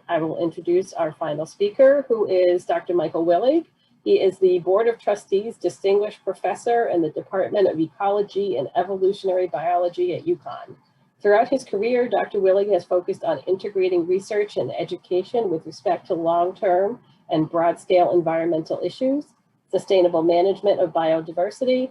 I will introduce our final speaker, who is Dr. Michael Willig. He is the Board of Trustees Distinguished Professor in the Department of Ecology and Evolutionary Biology at UConn. Throughout his career, Dr. Willig has focused on integrating research and education with respect to long-term and broad-scale environmental issues, sustainable management of biodiversity,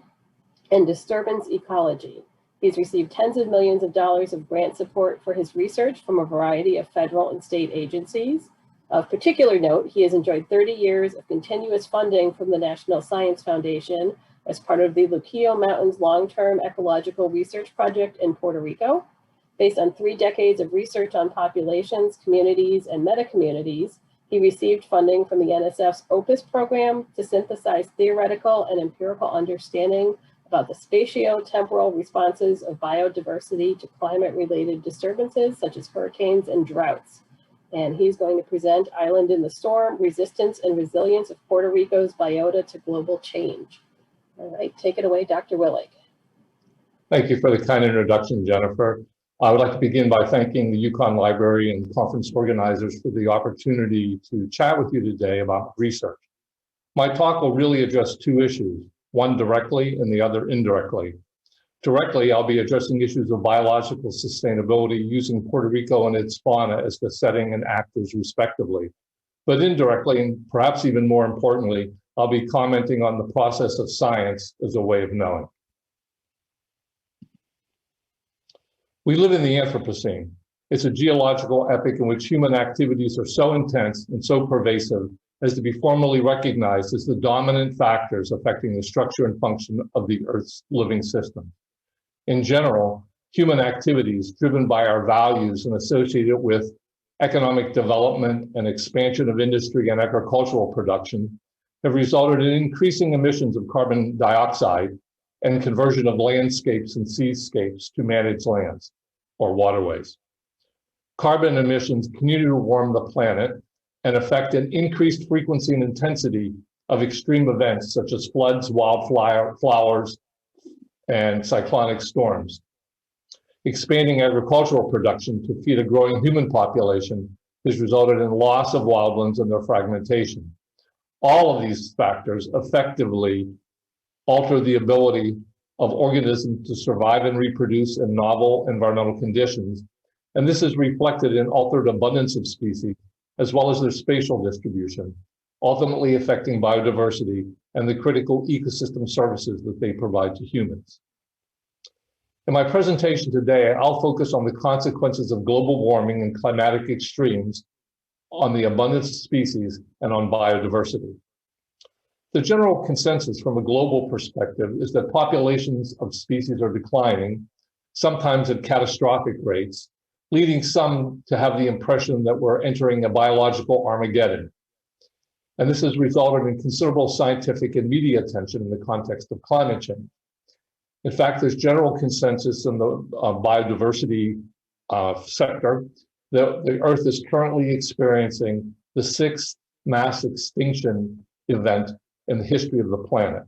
and disturbance ecology. He's received tens of millions of dollars of grant support for his research from a variety of federal and state agencies. Of particular note, he has enjoyed 30 years of continuous funding from the National Science Foundation as part of the Luquillo Mountains Long-Term Ecological Research Project in Puerto Rico. Based on 3 decades of research on populations, communities, and meta-communities, he received funding from the NSF's OPUS program to synthesize theoretical and empirical understanding about the spatio-temporal responses of biodiversity to climate-related disturbances such as hurricanes and droughts. And he's going to present Island in the Storm, Resistance and Resilience of Puerto Rico's Biota to Global Change. All right, take it away, Dr. Willig. Thank you for the kind introduction, Jennifer. I would like to begin by thanking the UConn Library and conference organizers for the opportunity to chat with you today about research. My talk will really address 2 issues, one directly and the other indirectly. Directly, I'll be addressing issues of biological sustainability using Puerto Rico and its fauna as the setting and actors respectively. But indirectly, and perhaps even more importantly, I'll be commenting on the process of science as a way of knowing. We live in the Anthropocene. It's a geological epoch in which human activities are so intense and so pervasive as to be formally recognized as the dominant factors affecting the structure and function of the Earth's living system. In general, human activities driven by our values and associated with economic development and expansion of industry and agricultural production have resulted in increasing emissions of carbon dioxide and conversion of landscapes and seascapes to managed lands or waterways. Carbon emissions continue to warm the planet and affect an increased frequency and intensity of extreme events such as floods, wildfires, and cyclonic storms. Expanding agricultural production to feed a growing human population has resulted in loss of wildlands and their fragmentation. All of these factors effectively alter the ability of organisms to survive and reproduce in novel environmental conditions, and this is reflected in altered abundance of species, as well as their spatial distribution, ultimately affecting biodiversity and the critical ecosystem services that they provide to humans. In my presentation today, I'll focus on the consequences of global warming and climatic extremes on the abundance of species and on biodiversity. The general consensus from a global perspective is that populations of species are declining, sometimes at catastrophic rates, leading some to have the impression that we're entering a biological Armageddon. And this has resulted in considerable scientific and media attention in the context of climate change. In fact, there's general consensus in the biodiversity sector that the Earth is currently experiencing the 6th mass extinction event in the history of the planet.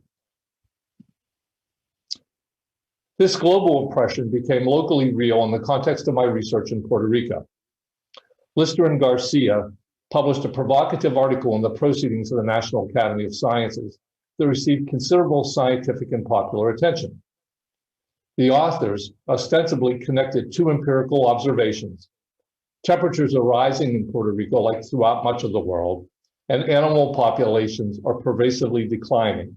This global oppression became locally real in the context of my research in Puerto Rico. Lister and Garcia published a provocative article in the Proceedings of the National Academy of Sciences that received considerable scientific and popular attention. The authors ostensibly connected 2 empirical observations. Temperatures are rising in Puerto Rico, like throughout much of the world, and animal populations are pervasively declining.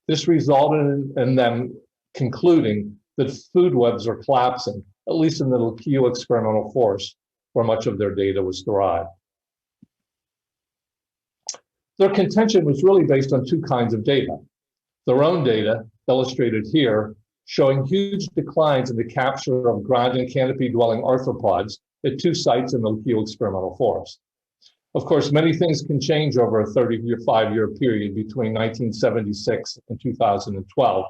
This resulted in them concluding that food webs are collapsing, at least in the Luquillo experimental forest, where much of their data was derived. Their contention was really based on 2 kinds of data. Their own data, illustrated here, showing huge declines in the capture of ground and canopy-dwelling arthropods at 2 sites in the Luquillo experimental forest. Of course, many things can change over a 35-year period between 1976 and 2012,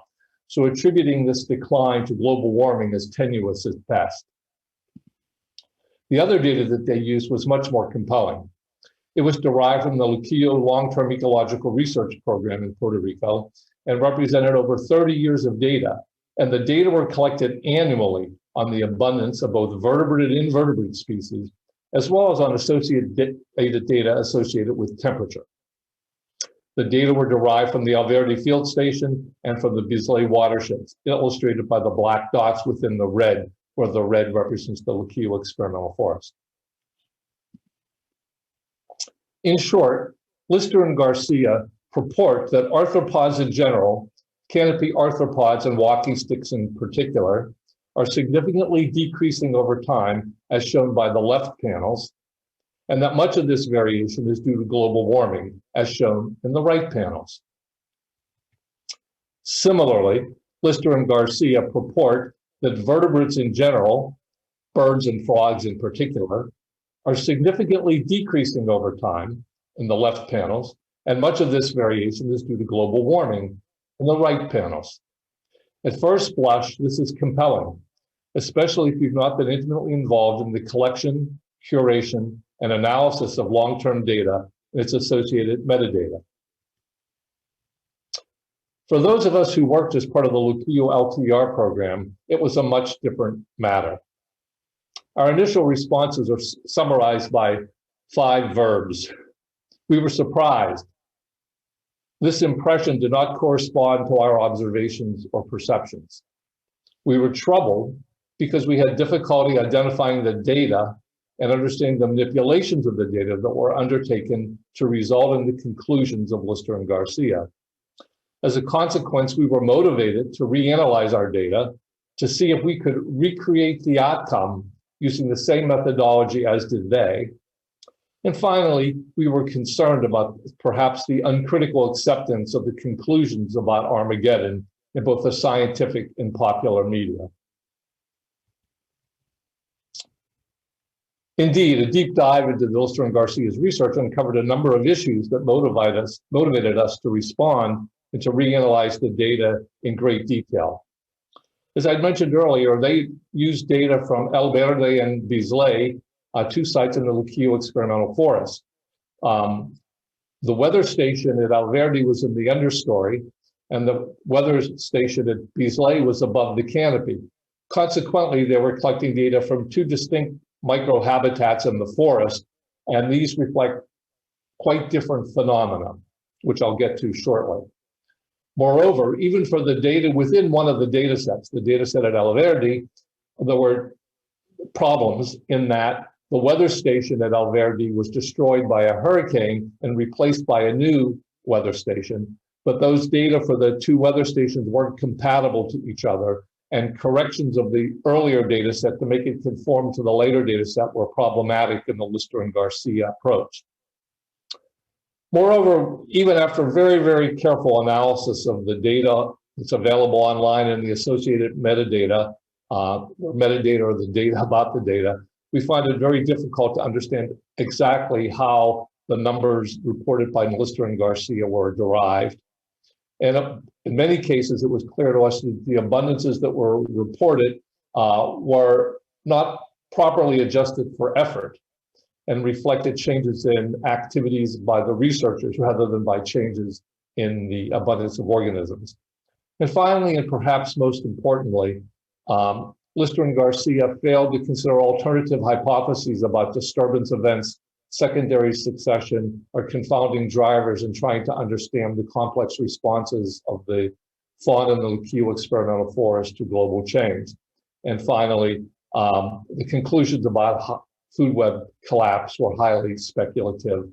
so attributing this decline to global warming is tenuous at best. The other data that they used was much more compelling. It was derived from the Luquillo Long-Term Ecological Research Program in Puerto Rico and represented over 30 years of data, and the data were collected annually on the abundance of both vertebrate and invertebrate species as well as on associated data associated with temperature. The data were derived from the Alverde field station and from the Bislay watersheds, illustrated by the black dots within the red, where the red represents the Luquillo experimental forest. In short, Lister and Garcia purport that arthropods in general, canopy arthropods and walking sticks in particular, are significantly decreasing over time, as shown by the left panels, and that much of this variation is due to global warming, as shown in the right panels. Similarly, Lister and Garcia purport that vertebrates in general, birds and frogs in particular, are significantly decreasing over time in the left panels, and much of this variation is due to global warming in the right panels. At first blush, this is compelling, especially if you've not been intimately involved in the collection, curation, and analysis of long-term data and its associated metadata. For those of us who worked as part of the Luquillo LTR program, it was a much different matter. Our initial responses are summarized by 5 verbs. We were surprised. This impression did not correspond to our observations or perceptions. We were troubled because we had difficulty identifying the data and understanding the manipulations of the data that were undertaken to result in the conclusions of Lister and Garcia. As a consequence, we were motivated to reanalyze our data to see if we could recreate the outcome using the same methodology as did they. And finally, we were concerned about perhaps the uncritical acceptance of the conclusions about Armageddon in both the scientific and popular media. Indeed, a deep dive into Lister and Garcia's research uncovered a number of issues that motivated us to respond and to reanalyze the data in great detail. As I mentioned earlier, they used data from Alverde and Bislay, 2 sites in the Luquillo experimental forest. The weather station at Alverde was in the understory, and the weather station at Bislay was above the canopy. Consequently, they were collecting data from 2 distinct microhabitats in the forest, and these reflect quite different phenomena, which I'll get to shortly. Moreover, even for the data within one of the data sets, the data set at Alverde, there were problems in that the weather station at Alverde was destroyed by a hurricane and replaced by a new weather station. But those data for the 2 weather stations weren't compatible to each other, and corrections of the earlier data set to make it conform to the later data set were problematic in the Lister and Garcia approach. Moreover, even after very, very careful analysis of the data that's available online and the associated metadata, or the data about the data, we find it very difficult to understand exactly how the numbers reported by Lister and Garcia were derived. And in many cases, it was clear to us that the abundances that were reported were not properly adjusted for effort and reflected changes in activities by the researchers rather than by changes in the abundance of organisms. And finally, and perhaps most importantly, Lister and Garcia failed to consider alternative hypotheses about disturbance events, secondary succession, or confounding drivers in trying to understand the complex responses of the fauna in the Luquillo experimental forest to global change. And finally, the conclusions about food web collapse were highly speculative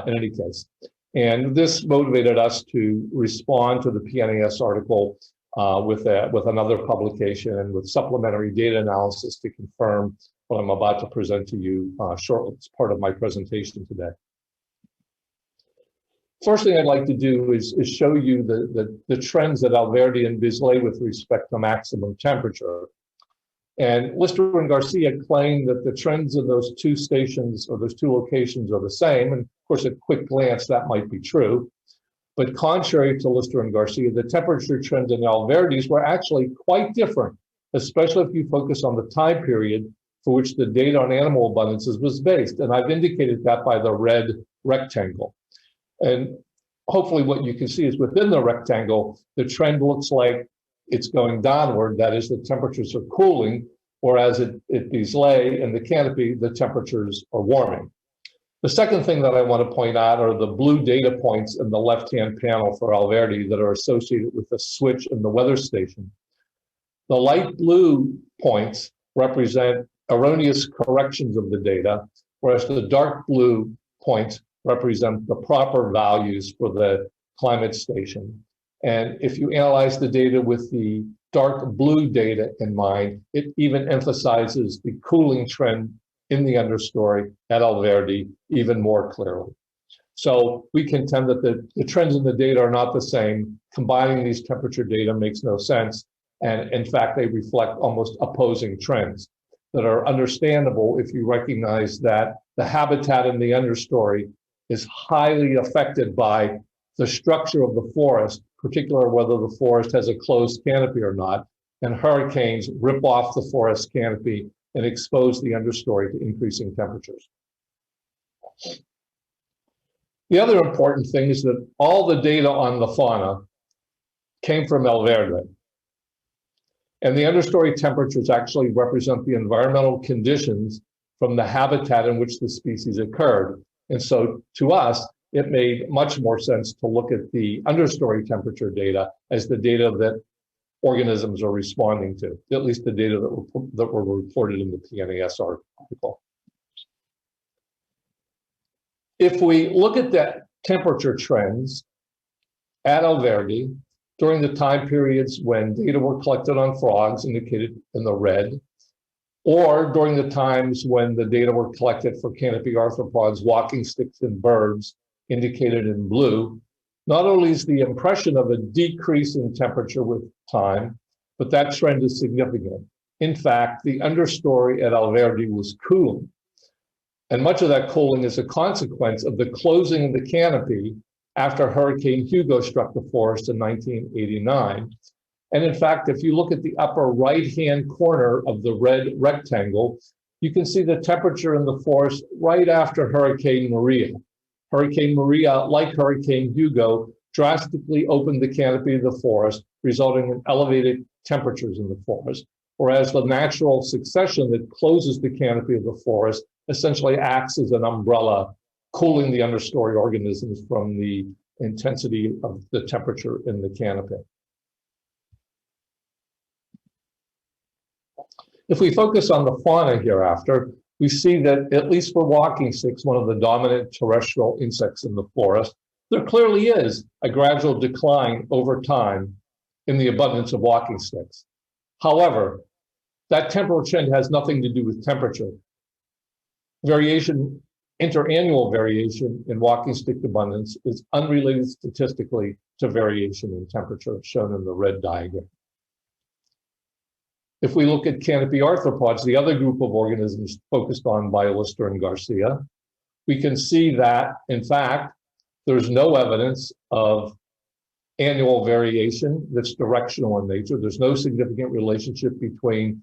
in any case. And this motivated us to respond to the PNAS article with another publication and with supplementary data analysis to confirm what I'm about to present to you shortly as part of my presentation today. First thing I'd like to do is show you the trends at Alverde and Bislay with respect to maximum temperature. And Lister and Garcia claim that the trends in those 2 stations or those 2 locations are the same. And of course, at quick glance, that might be true. But contrary to Lister and Garcia, the temperature trends in Alverde's were actually quite different, especially if you focus on the time period for which the data on animal abundances was based. And I've indicated that by the red rectangle. And hopefully what you can see is within the rectangle, the trend looks like it's going downward. That is, the temperatures are cooling. whereas at these lay in the canopy, the temperatures are warming. The second thing that I want to point out are the blue data points in the left-hand panel for Alverdi that are associated with the switch in the weather station. The light blue points represent erroneous corrections of the data, whereas the dark blue points represent the proper values for the climate station. And if you analyze the data with the dark blue data in mind, it even emphasizes the cooling trend in the understory at Alverdi even more clearly. So we contend that the trends in the data are not the same. Combining these temperature data makes no sense. And in fact, they reflect almost opposing trends that are understandable if you recognize that the habitat in the understory is highly affected by the structure of the forest, particularly whether the forest has a closed canopy or not, and hurricanes rip off the forest canopy and expose the understory to increasing temperatures. The other important thing is that all the data on the fauna came from Alverdi. And the understory temperatures actually represent the environmental conditions from the habitat in which the species occurred. And so to us, it made much more sense to look at the understory temperature data as the data that organisms are responding to, at least the data that were reported in the PNAS article. If we look at the temperature trends at Alverdi during the time periods when data were collected on frogs, indicated in the red, or during the times when the data were collected for canopy arthropods, walking sticks, and birds, indicated in blue, not only is the impression of a decrease in temperature with time, but that trend is significant. In fact, the understory at Alverdi was cooling. And much of that cooling is a consequence of the closing of the canopy after Hurricane Hugo struck the forest in 1989. And in fact, if you look at the upper right-hand corner of the red rectangle, you can see the temperature in the forest right after Hurricane Maria. Hurricane Maria, like Hurricane Hugo, drastically opened the canopy of the forest, resulting in elevated temperatures in the forest, whereas the natural succession that closes the canopy of the forest essentially acts as an umbrella, cooling the understory organisms from the intensity of the temperature in the canopy. If we focus on the fauna hereafter, we see that at least for walking sticks, one of the dominant terrestrial insects in the forest, there clearly is a gradual decline over time in the abundance of walking sticks. However, that temporal trend has nothing to do with temperature. Variation, interannual variation in walking stick abundance is unrelated statistically to variation in temperature, shown in the red diagram. If we look at canopy arthropods, the other group of organisms focused on by Lister and Garcia, we can see that, in fact, there's no evidence of annual variation that's directional in nature. There's no significant relationship between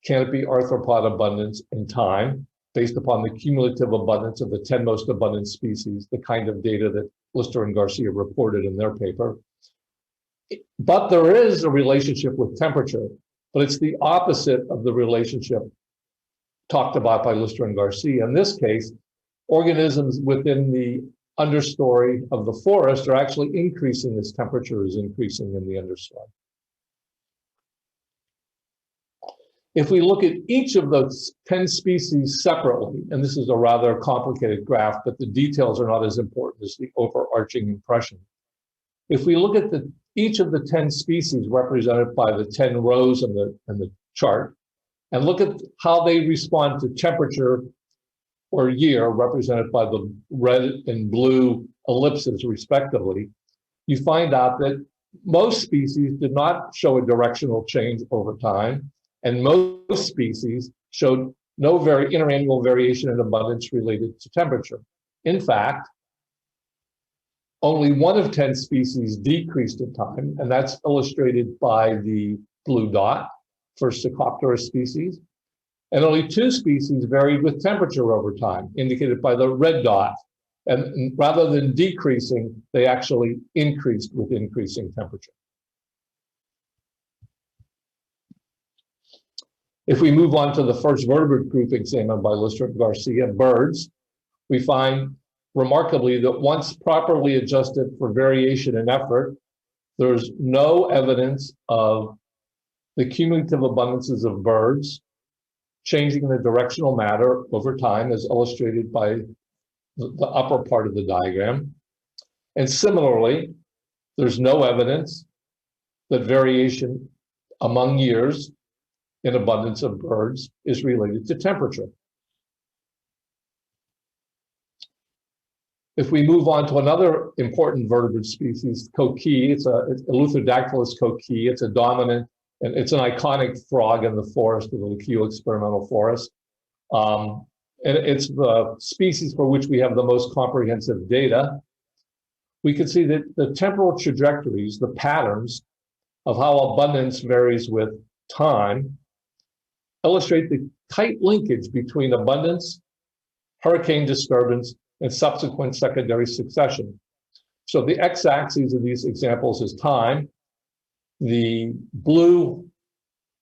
canopy arthropod abundance and time, based upon the cumulative abundance of the 10 most abundant species, the kind of data that Lister and Garcia reported in their paper. But there is a relationship with temperature, but it's the opposite of the relationship talked about by Lister and Garcia. In this case, organisms within the understory of the forest are actually increasing as temperature is increasing in the understory. If we look at each of those 10 species separately, and this is a rather complicated graph, but the details are not as important as the overarching impression. If we look at each of the 10 species represented by the 10 rows in the chart, and look at how they respond to temperature or year, represented by the red and blue ellipses respectively, you find out that most species did not show a directional change over time, and most species showed no interannual variation in abundance related to temperature. In fact, only one of 10 species decreased in time, and that's illustrated by the blue dot for Psychoptera species. And only 2 species varied with temperature over time, indicated by the red dot. And rather than decreasing, they actually increased with increasing temperature. If we move on to the first vertebrate group examined by Lister and Garcia, birds, we find remarkably that once properly adjusted for variation in effort, there's no evidence of the cumulative abundances of birds changing the directional matter over time, as illustrated by the upper part of the diagram. And similarly, there's no evidence that variation among years in abundance of birds is related to temperature. If we move on to another important vertebrate species, coqui, it's Eleutherodactylus coqui. It's a dominant, and it's an iconic frog in the forest of the Lucio experimental forest. And it's the species for which we have the most comprehensive data. We can see that the temporal trajectories, the patterns of how abundance varies with time, illustrate the tight linkage between abundance, hurricane disturbance, and subsequent secondary succession. So the x-axis of these examples is time. The blue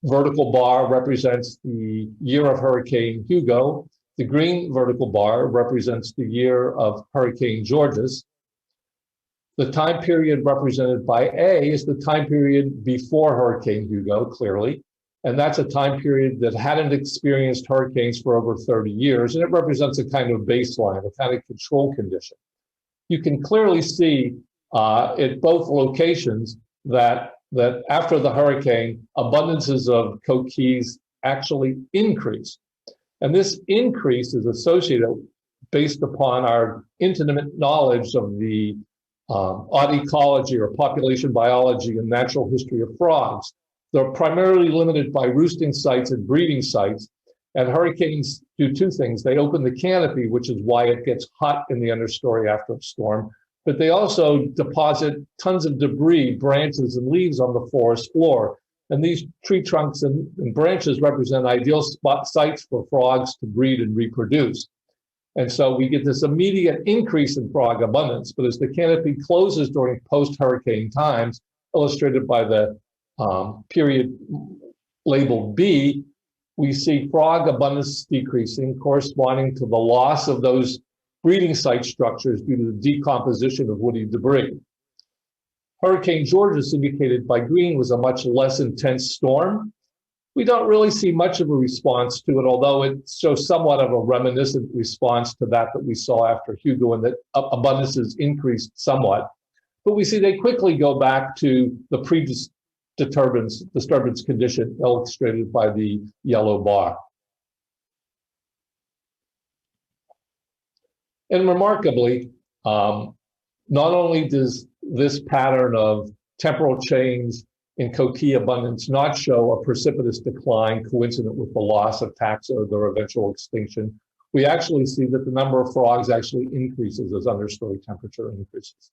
vertical bar represents the year of Hurricane Hugo. The green vertical bar represents the year of Hurricane Georges. The time period represented by A is the time period before Hurricane Hugo, clearly. And that's a time period that hadn't experienced hurricanes for over 30 years. And it represents a kind of baseline, a kind of control condition. You can clearly see at both locations that after the hurricane, abundances of coquis actually increase. And this increase is associated based upon our intimate knowledge of the ecology or population biology and natural history of frogs. They're primarily limited by roosting sites and breeding sites, and hurricanes do two things. They open the canopy, which is why it gets hot in the understory after a storm, but they also deposit tons of debris, branches, and leaves on the forest floor. And these tree trunks and branches represent ideal sites for frogs to breed and reproduce. And so we get this immediate increase in frog abundance, but as the canopy closes during post-hurricane times, illustrated by the period labeled B, we see frog abundance decreasing, corresponding to the loss of those breeding site structures due to the decomposition of woody debris. Hurricane Georges, indicated by green, was a much less intense storm. We don't really see much of a response to it, although it shows somewhat of a reminiscent response to that we saw after Hugo, and that abundances increased somewhat. But we see they quickly go back to the disturbance condition illustrated by the yellow bar. And remarkably, not only does this pattern of temporal change in coqui abundance not show a precipitous decline coincident with the loss of taxa or their eventual extinction, we actually see that the number of frogs actually increases as understory temperature increases.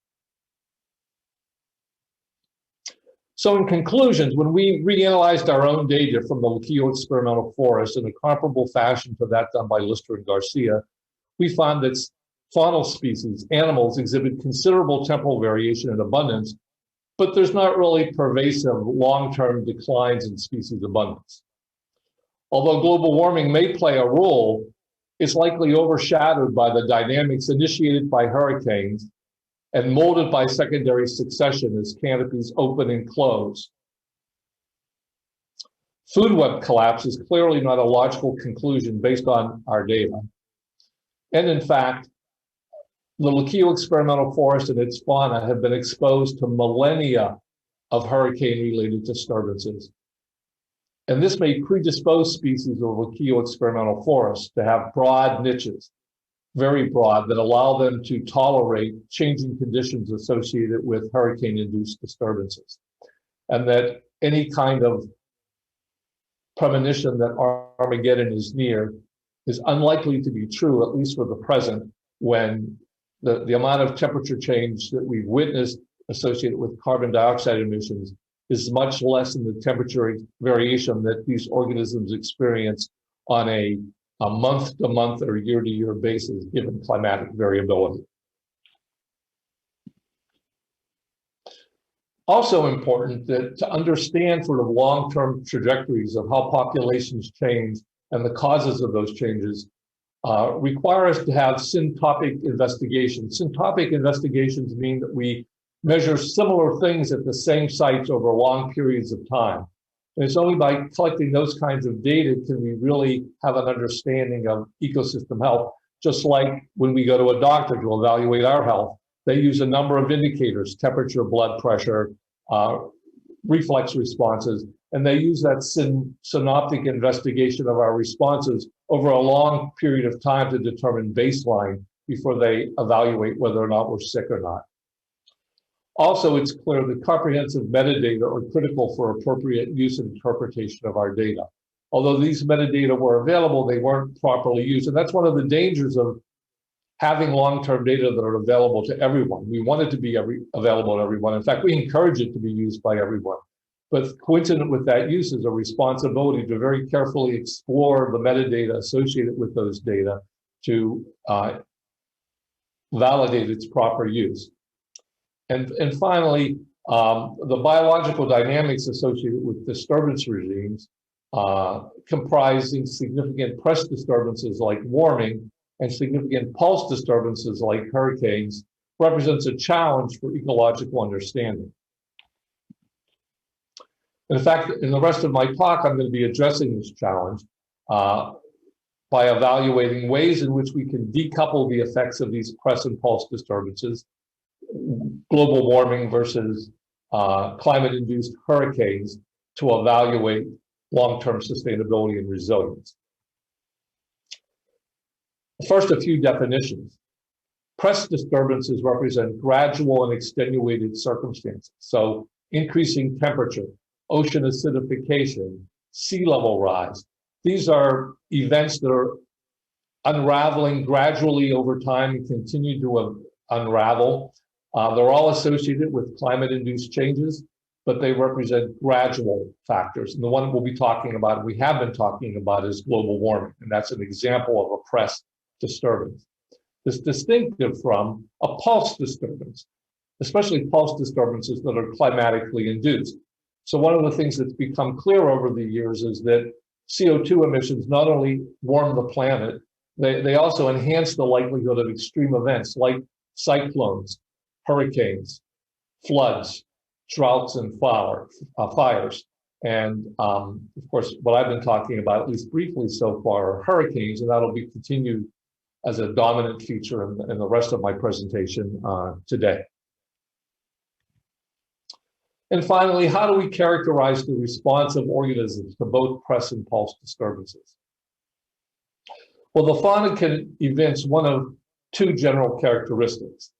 So in conclusions, when we reanalyzed our own data from the Lucio experimental forest in a comparable fashion to that done by Lister and Garcia, we found that faunal species, animals, exhibit considerable temporal variation in abundance, but there's not really pervasive long-term declines in species abundance. Although global warming may play a role, it's likely overshadowed by the dynamics initiated by hurricanes and molded by secondary succession as canopies open and close. Food web collapse is clearly not a logical conclusion based on our data. And in fact, the Lucio experimental forest and its fauna have been exposed to millennia of hurricane-related disturbances. And this may predispose species of Lucio experimental forests to have broad niches, very broad, that allow them to tolerate changing conditions associated with hurricane-induced disturbances. And that any kind of premonition that Armageddon is near is unlikely to be true, at least for the present, when the amount of temperature change that we've witnessed associated with carbon dioxide emissions is much less than the temperature variation that these organisms experience on a month-to-month or year-to-year basis, given climatic variability. Also important that to understand sort of long-term trajectories of how populations change and the causes of those changes require us to have syntopic investigations. Syntopic investigations mean that we measure similar things at the same sites over long periods of time. And it's only by collecting those kinds of data can we really have an understanding of ecosystem health. Just like when we go to a doctor to evaluate our health, they use a number of indicators: temperature, blood pressure, reflex responses, and they use that synoptic investigation of our responses over a long period of time to determine baseline before they evaluate whether or not we're sick or not. Also, it's clear that comprehensive metadata are critical for appropriate use and interpretation of our data. Although these metadata were available, they weren't properly used. And that's one of the dangers of having long-term data that are available to everyone. We want it to be available to everyone. In fact, we encourage it to be used by everyone. But coincident with that use is a responsibility to very carefully explore the metadata associated with those data to validate its proper use. And finally, the biological dynamics associated with disturbance regimes comprising significant press disturbances like warming and significant pulse disturbances like hurricanes represents a challenge for ecological understanding. In fact, in the rest of my talk, I'm going to be addressing this challenge by evaluating ways in which we can decouple the effects of these press and pulse disturbances, global warming versus climate-induced hurricanes, to evaluate long-term sustainability and resilience. First, a few definitions. Press disturbances represent gradual and extenuated circumstances. So increasing temperature, ocean acidification, sea level rise. These are events that are unraveling gradually over time and continue to unravel. They're all associated with climate-induced changes, but they represent gradual factors. And the one we'll be talking about, we have been talking about, is global warming, and that's an example of a press disturbance. This is distinctive from a pulse disturbance, especially pulse disturbances that are climatically induced. So one of the things that's become clear over the years is that CO2 emissions not only warm the planet, they also enhance the likelihood of extreme events like cyclones, hurricanes, floods, droughts, and fires. And of course, what I've been talking about, at least briefly so far, are hurricanes, and that'll be continued as a dominant feature in the rest of my presentation today. And finally, how do we characterize the response of organisms to both press and pulse disturbances? Well, the fauna can evince one of two general characteristics: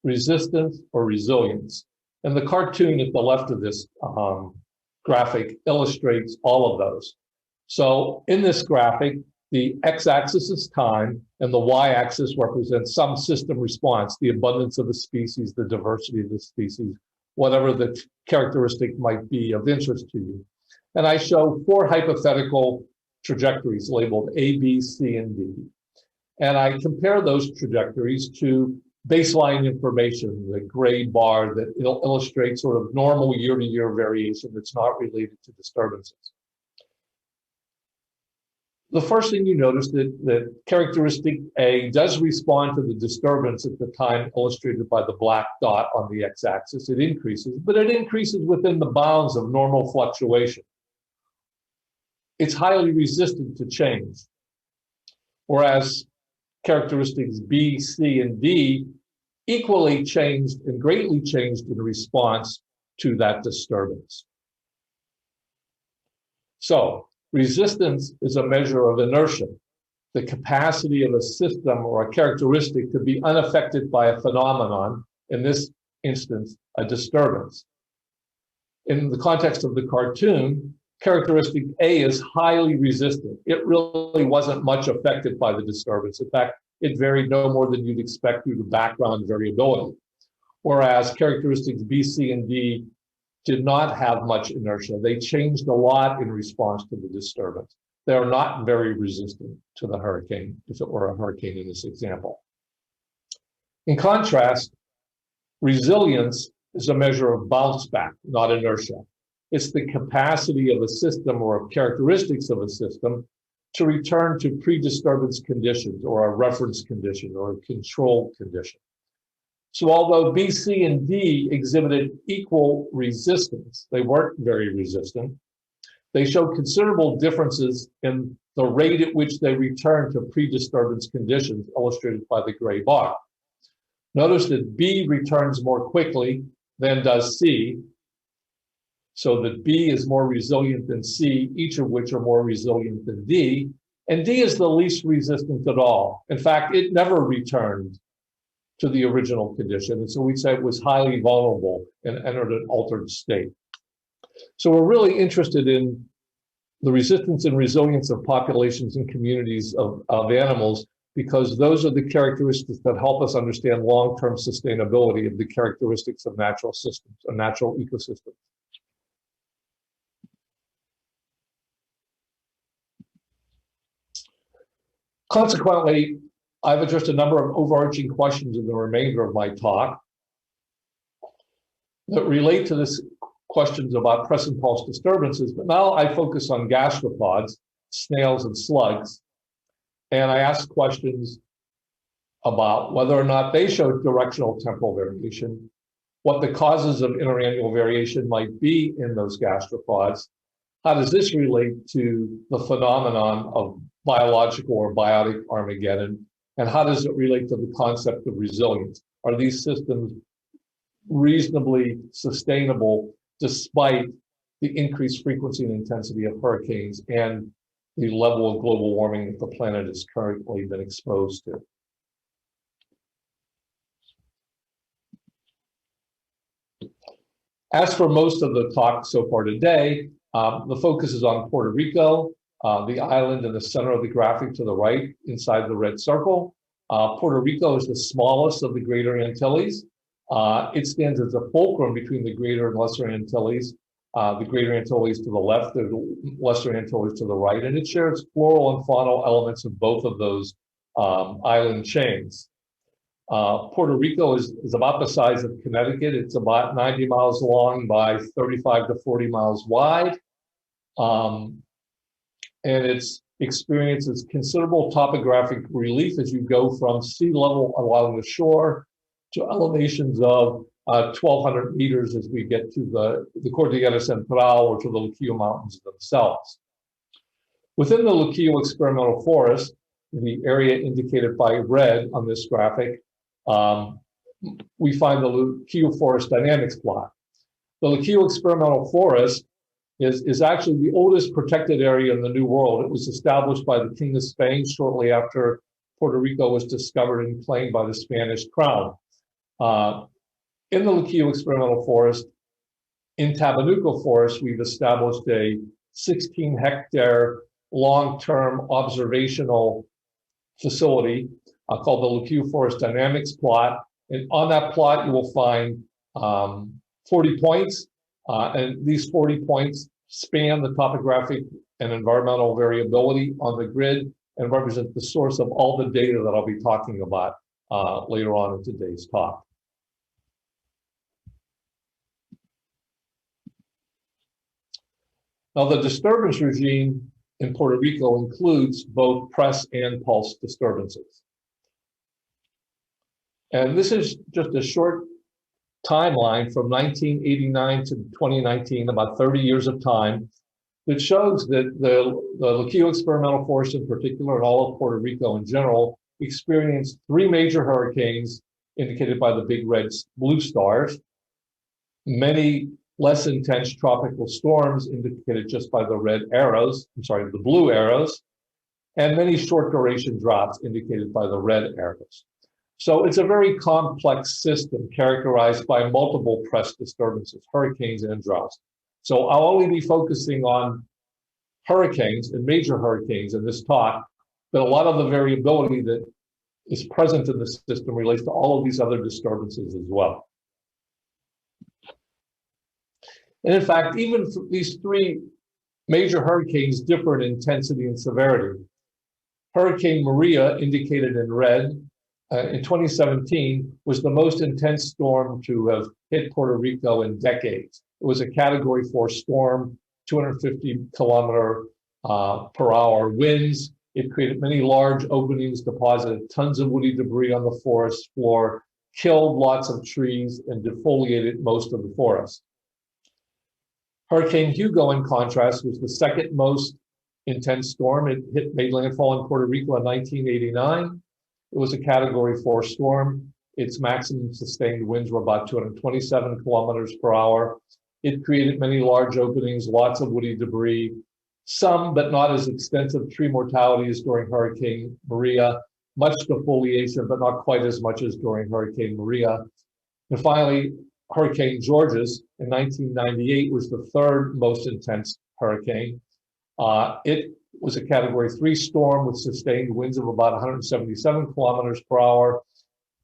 resistance or resilience. And the cartoon at the left of this graphic illustrates all of those. So in this graphic, the x-axis is time, and the y-axis represents some system response, the abundance of a species, the diversity of the species, whatever the characteristic might be of interest to you. And I show four hypothetical trajectories labeled A, B, C, and D. And I compare those trajectories to baseline information, the gray bar that illustrates sort of normal year-to-year variation that's not related to disturbances. The first thing you notice that characteristic A does respond to the disturbance at the time illustrated by the black dot on the x-axis. It increases, but it increases within the bounds of normal fluctuation. It's highly resistant to change, whereas characteristics B, C, and D equally changed and greatly changed in response to that disturbance. So, resistance is a measure of inertia, the capacity of a system or a characteristic to be unaffected by a phenomenon, in this instance, a disturbance. In the context of the cartoon, characteristic A is highly resistant. It really wasn't much affected by the disturbance. In fact, it varied no more than you'd expect due to background variability. Whereas characteristics B, C, and D did not have much inertia. They changed a lot in response to the disturbance. They're not very resistant to the hurricane, if it were a hurricane in this example. In contrast, resilience is a measure of bounce back, not inertia. It's the capacity of a system or characteristics of a system to return to pre-disturbance conditions or a reference condition or a control condition. So although B, C, and D exhibited equal resistance, they weren't very resistant, they showed considerable differences in the rate at which they returned to pre-disturbance conditions, illustrated by the gray bar. Notice that B returns more quickly than does C, so that B is more resilient than C, each of which are more resilient than D, and D is the least resistant at all. In fact, it never returned to the original condition, and so we'd say it was highly vulnerable and entered an altered state. So we're really interested in the resistance and resilience of populations and communities of animals, because those are the characteristics that help us understand long-term sustainability of the characteristics of natural systems, of natural ecosystems. Consequently, I've addressed a number of overarching questions in the remainder of my talk that relate to this questions about press and pulse disturbances, but now I focus on gastropods, snails and slugs, and I ask questions about whether or not they show directional temporal variation, what the causes of interannual variation might be in those gastropods, how does this relate to the phenomenon of biological or biotic Armageddon, and how does it relate to the concept of resilience? Are these systems reasonably sustainable despite the increased frequency and intensity of hurricanes and the level of global warming that the planet has currently been exposed to? As for most of the talk so far today, the focus is on Puerto Rico, the island in the center of the graphic to the right inside the red circle. Puerto Rico is the smallest of the Greater Antilles. It stands as a fulcrum between the Greater and Lesser Antilles. The Greater Antilles to the left, the Lesser Antilles to the right, and it shares floral and faunal elements of both of those island chains. Puerto Rico is about the size of Connecticut. It's about 90 miles long by 35 to 40 miles wide. And it experiences considerable topographic relief as you go from sea level along the shore to elevations of 1,200 meters as we get to the Cordillera Central or to the Luquillo Mountains themselves. Within the Luquillo experimental forest, the area indicated by red on this graphic, we find the Luquillo Forest Dynamics plot. The Luquillo experimental forest is actually the oldest protected area in the New World. It was established by the King of Spain shortly after Puerto Rico was discovered and claimed by the Spanish crown. In the Luquillo experimental forest, in Tabanuco Forest, we've established a 16-hectare long-term observational facility called the Luquillo Forest Dynamics plot. And on that plot, you will find 40 points, and these 40 points span the topographic and environmental variability on the grid and represent the source of all the data that I'll be talking about later on in today's talk. Now, the disturbance regime in Puerto Rico includes both press and pulse disturbances. And this is just a short timeline from 1989 to 2019, about 30 years of time, that shows that the Luquillo experimental forest in particular, and all of Puerto Rico in general, experienced 3 major hurricanes indicated by the big red blue stars, many less intense tropical storms indicated just by the red arrows, the blue arrows, and many short duration droughts indicated by the red arrows. So it's a very complex system characterized by multiple press disturbances, hurricanes and droughts. So I'll only be focusing on hurricanes and major hurricanes in this talk, but a lot of the variability that is present in the system relates to all of these other disturbances as well. And in fact, even these 3 major hurricanes differ in intensity and severity. Hurricane Maria, indicated in red, in 2017 was the most intense storm to have hit Puerto Rico in decades. It was a Category 4 storm, 250 kilometer per hour winds. It created many large openings, deposited tons of woody debris on the forest floor, killed lots of trees, and defoliated most of the forest. Hurricane Hugo, in contrast, was the second most intense storm. It made landfall in Puerto Rico in 1989. It was a Category 4 storm. Its maximum sustained winds were about 227 kilometers per hour. It created many large openings, lots of woody debris, some but not as extensive tree mortality as during Hurricane Maria, much defoliation, but not quite as much as during Hurricane Maria. And finally, Hurricane Georges in 1998 was the third most intense hurricane. It was a Category 3 storm with sustained winds of about 177 kilometers per hour.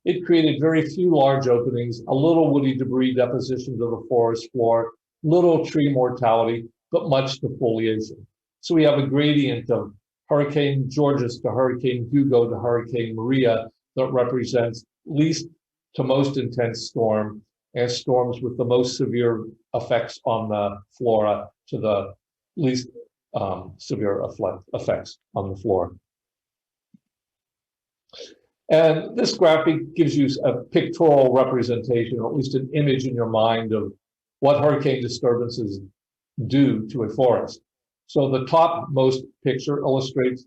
It created very few large openings, a little woody debris deposition to the forest floor, little tree mortality, but much defoliation. So we have a gradient of Hurricane Georges to Hurricane Hugo to Hurricane Maria that represents least to most intense storm, and storms with the most severe effects on the flora to the least severe effects on the flora. And this graphic gives you a pictorial representation, or at least an image in your mind of what hurricane disturbances do to a forest. So the topmost picture illustrates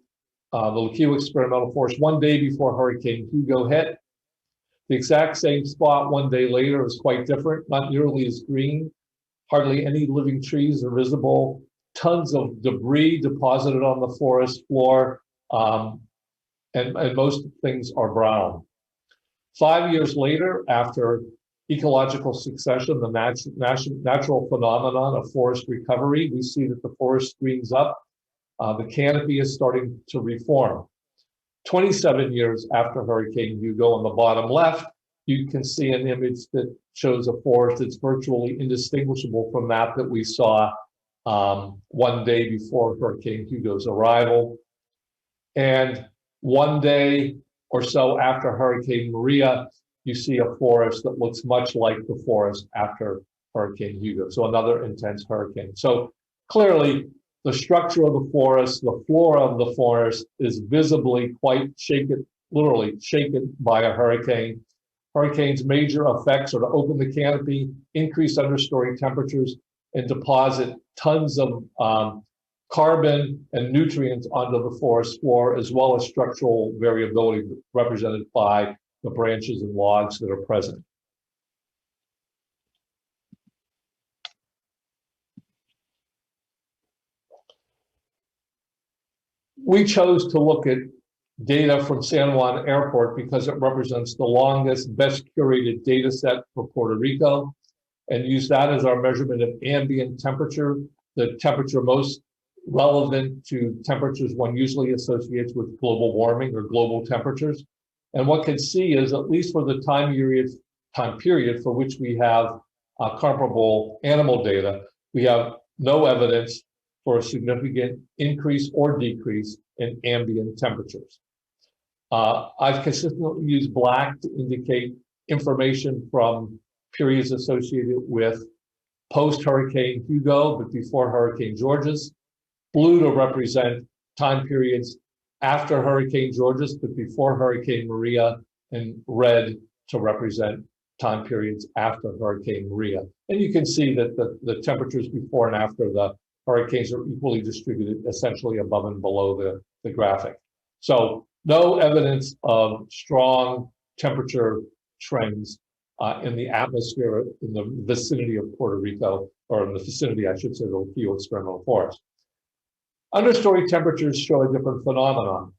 the Luquillo experimental forest one day before Hurricane Hugo hit. The exact same spot one day later is quite different, not nearly as green. Hardly any living trees are visible. Tons of debris deposited on the forest floor, and most things are brown. 5 years later, after ecological succession, the natural phenomenon of forest recovery, we see that the forest greens up. The canopy is starting to reform. 27 years after Hurricane Hugo, on the bottom left, you can see an image that shows a forest that's virtually indistinguishable from that we saw one day before Hurricane Hugo's arrival. And one day or so after Hurricane Maria, you see a forest that looks much like the forest after Hurricane Hugo. So another intense hurricane. So clearly, the structure of the forest, the flora of the forest is visibly quite shaken, literally shaken by a hurricane. Hurricanes' major effects are to open the canopy, increase understory temperatures, and deposit tons of carbon and nutrients onto the forest floor, as well as structural variability represented by the branches and logs that are present. We chose to look at data from San Juan Airport because it represents the longest, best curated data set for Puerto Rico, and use that as our measurement of ambient temperature, the temperature most relevant to temperatures one usually associates with global warming or global temperatures. And what can see is, at least for the time period for which we have comparable animal data, we have no evidence for a significant increase or decrease in ambient temperatures. I've consistently used black to indicate information from periods associated with post-Hurricane Hugo, but before Hurricane Georges. Blue to represent time periods after Hurricane Georges, but before Hurricane Maria, and red to represent time periods after Hurricane Maria. And you can see that the temperatures before and after the hurricanes are equally distributed, essentially above and below the graphic. So no evidence of strong temperature trends in the atmosphere in the vicinity of Puerto Rico, or in the vicinity, I should say, of the Luquillo experimental forest. Understory temperatures show a different phenomenon.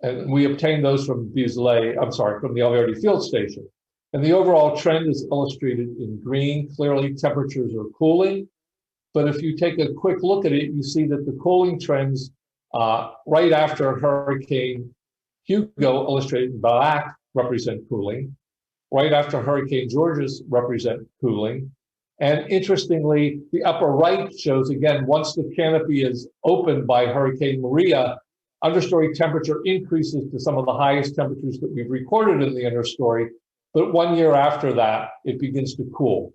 And we obtained those from from the Alverde Field Station. And the overall trend is illustrated in green. Clearly, temperatures are cooling. But if you take a quick look at it, you see that the cooling trends right after Hurricane Hugo, illustrated in black, represent cooling. Right after Hurricane Georges represent cooling. And interestingly, the upper right shows, again, once the canopy is opened by Hurricane Maria, understory temperature increases to some of the highest temperatures that we've recorded in the understory, but 1 year after that, it begins to cool.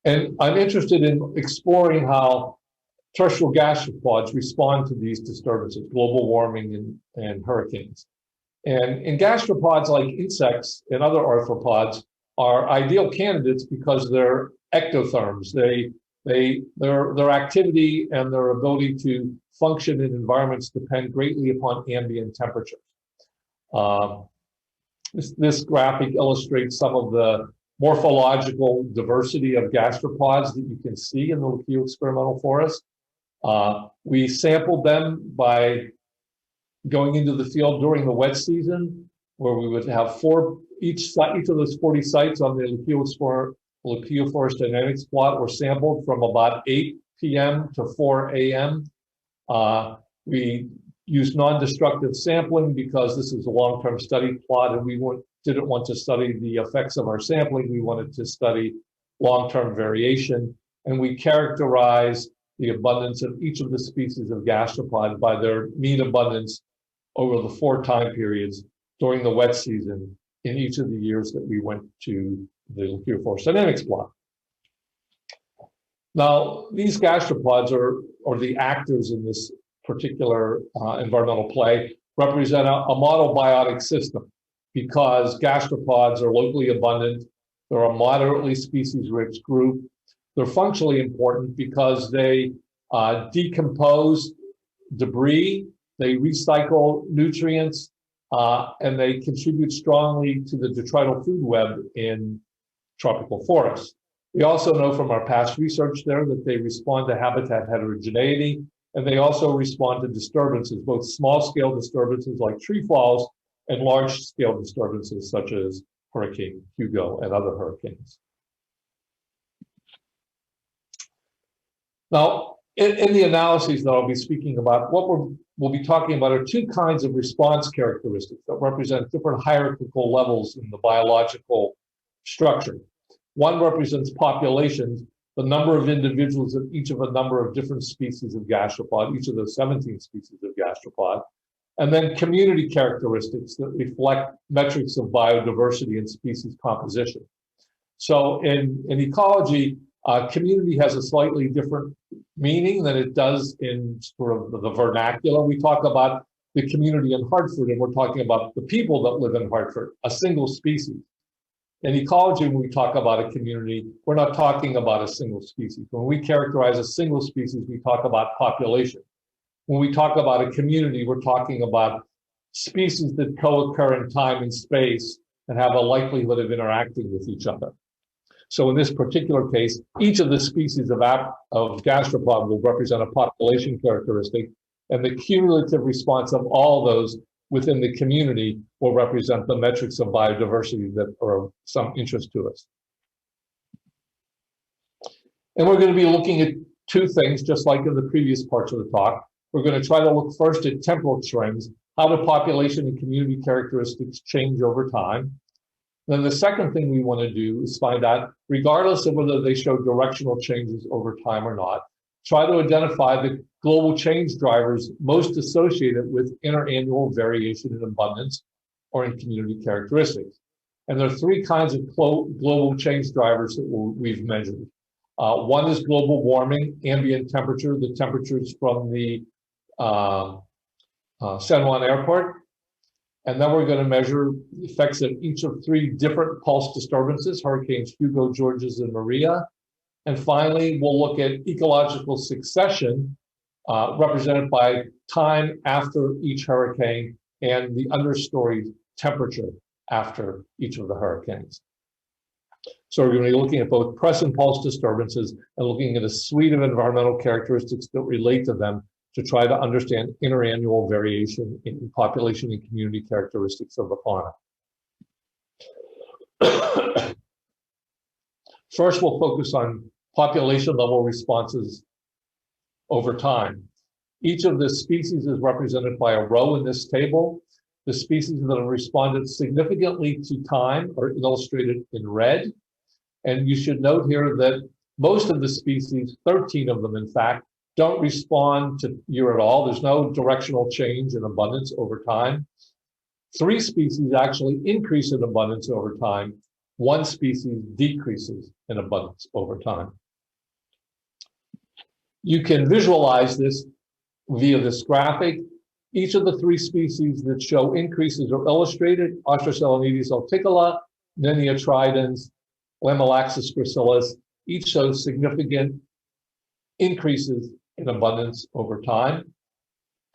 And I'm interested in exploring how terrestrial gastropods respond to these disturbances, global warming and hurricanes. And in gastropods like insects and other arthropods are ideal candidates because they're ectotherms. Their activity and their ability to function in environments depend greatly upon ambient temperatures. This graphic illustrates some of the morphological diversity of gastropods that you can see in the Leucio experimental forest. We sampled them by going into the field during the wet season, where we would have each of those 40 sites on the Leucio forest dynamics plot were sampled from about 8 p.m. to 4 a.m. We used non-destructive sampling because this is a long-term study plot, and we didn't want to study the effects of our sampling. We wanted to study long-term variation, and we characterized the abundance of each of the species of gastropod by their mean abundance over the 4 time periods during the wet season in each of the years that we went to the Leucio forest dynamics plot. Now, these gastropods, or the actors in this particular environmental play, represent a model biotic system because gastropods are locally abundant. They're a moderately species-rich group. They're functionally important because they decompose debris, they recycle nutrients, and they contribute strongly to the detrital food web in tropical forests. We also know from our past research there that they respond to habitat heterogeneity, and they also respond to disturbances, both small-scale disturbances like tree falls and large-scale disturbances such as Hurricane Hugo and other hurricanes. Now, in the analyses that I'll be speaking about, what we'll be talking about are 2 kinds of response characteristics that represent different hierarchical levels in the biological structure. One represents populations, the number of individuals of each of a number of different species of gastropod, each of the 17 species of gastropod, and then community characteristics that reflect metrics of biodiversity and species composition. So in ecology, community has a slightly different meaning than it does in sort of the vernacular. We talk about the community in Hartford, and we're talking about the people that live in Hartford, a single species. In ecology, when we talk about a community, we're not talking about a single species. When we characterize a single species, we talk about population. When we talk about a community, we're talking about species that co-occur in time and space and have a likelihood of interacting with each other. So in this particular case, each of the species of gastropod will represent a population characteristic, and the cumulative response of all those within the community will represent the metrics of biodiversity that are of some interest to us. And we're going to be looking at 2 things, just like in the previous parts of the talk. We're going to try to look first at temporal trends, how do population and community characteristics change over time. Then the second thing we want to do is find out, regardless of whether they show directional changes over time or not, try to identify the global change drivers most associated with interannual variation in abundance or in community characteristics. And there are 3 kinds of global change drivers that we've measured. One is global warming, ambient temperature, the temperatures from the San Juan Airport. And then we're going to measure the effects of each of 3 different pulse disturbances, hurricanes Hugo, Georges, and Maria. And finally, we'll look at ecological succession, represented by time after each hurricane and the understory temperature after each of the hurricanes. So we're going to be looking at both press and pulse disturbances and looking at a suite of environmental characteristics that relate to them to try to understand interannual variation in population and community characteristics of the fauna. First, we'll focus on population level responses over time. Each of the species is represented by a row in this table. The species that have responded significantly to time are illustrated in red. And you should note here that Most of the species, 13 of them in fact, don't respond to year at all. There's no directional change in abundance over time. 3 species actually increase in abundance over time. 1 species decreases in abundance over time. You can visualize this via this graphic. Each of the 3 species that show increases are illustrated: Ostracelanides alticola, Niniotridens, Lamelaxis gracilis. Each shows significant increases in abundance over time,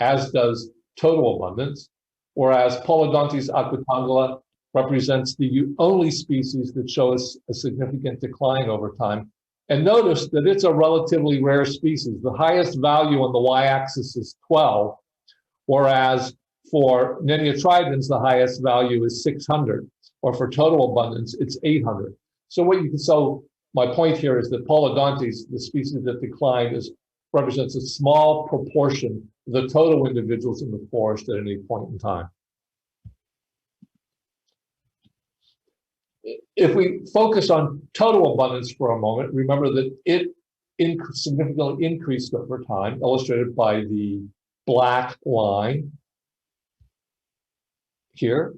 as does total abundance, whereas Polydontis aquitangula represents the only species that shows a significant decline over time. And notice that it's a relatively rare species. The highest value on the y-axis is 12, whereas for Niniotridens, the highest value is 600, or for total abundance, it's 800. So my point here is that Polydontis, the species that declined, represents a small proportion of the total individuals in the forest at any point in time. If we focus on total abundance for a moment, remember that it significantly increased over time, illustrated by the black line here.